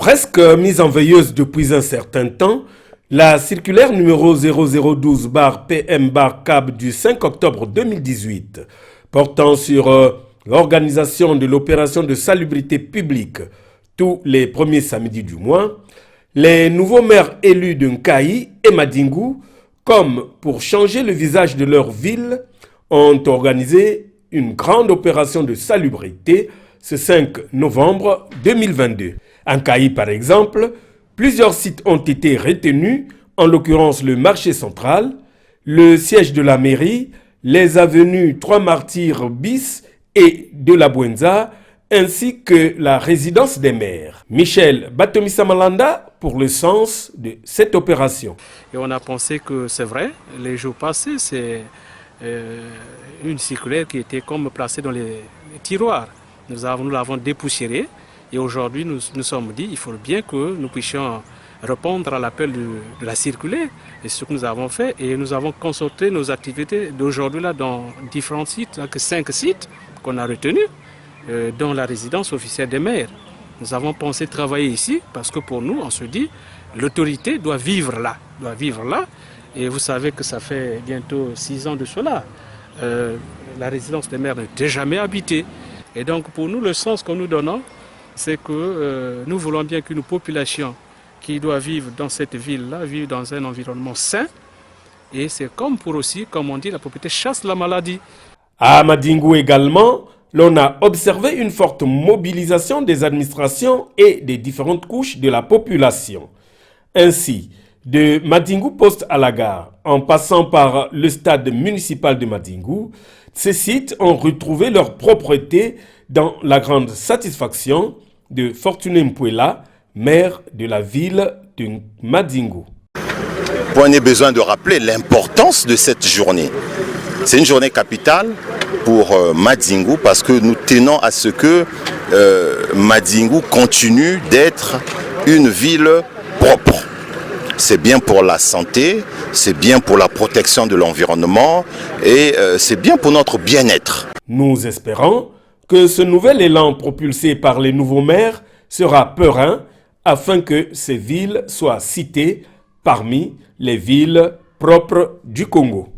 Presque mise en veilleuse depuis un certain temps, la circulaire numéro 0012-PM-CAB du 5 octobre 2018 portant sur l'organisation de l'opération de salubrité publique tous les premiers samedis du mois, les nouveaux maires élus de Nkayi et Madingou, comme pour changer le visage de leur ville, ont organisé une grande opération de salubrité ce 5 novembre 2022. À Nkayi, par exemple, plusieurs sites ont été retenus, en l'occurrence le marché central, le siège de la mairie, les avenues 3 Martyrs bis et de la Buenza, ainsi que la résidence des maires. Michel Batomi-Samalanda pour le sens de cette opération. Et on a pensé que c'est vrai, les jours passés, c'est une circulaire qui était comme placée dans les tiroirs. Nous l'avons dépoussiérée et aujourd'hui nous sommes dit qu'il faut bien que nous puissions répondre à l'appel de la circulaire. Et ce que nous avons fait, et nous avons concentré nos activités d'aujourd'hui là dans différents sites, 5 sites qu'on a retenus, dans la résidence officielle des maires. Nous avons pensé travailler ici parce que pour nous, on se dit, l'autorité doit vivre là. Et vous savez que ça fait bientôt 6 ans de cela. La résidence des maires n'était jamais habitée. Et donc pour nous, le sens que nous donnons, c'est que nous voulons bien qu'une population qui doit vivre dans cette ville-là, vivre dans un environnement sain. Et c'est comme pour aussi, comme on dit, la propriété chasse la maladie. À Madingou également, l'on a observé une forte mobilisation des administrations et des différentes couches de la population. Ainsi, de Madingou Poste à la gare, en passant par le stade municipal de Madingou, ces sites ont retrouvé leur propreté dans la grande satisfaction de Fortuné Mpouela, maire de la ville de Madingou. On a besoin de rappeler l'importance de cette journée. C'est une journée capitale pour Madingou parce que nous tenons à ce que Madingou continue d'être une ville propre. C'est bien pour la santé, c'est bien pour la protection de l'environnement et c'est bien pour notre bien-être. Nous espérons que ce nouvel élan propulsé par les nouveaux maires sera peurein afin que ces villes soient citées parmi les villes propres du Congo.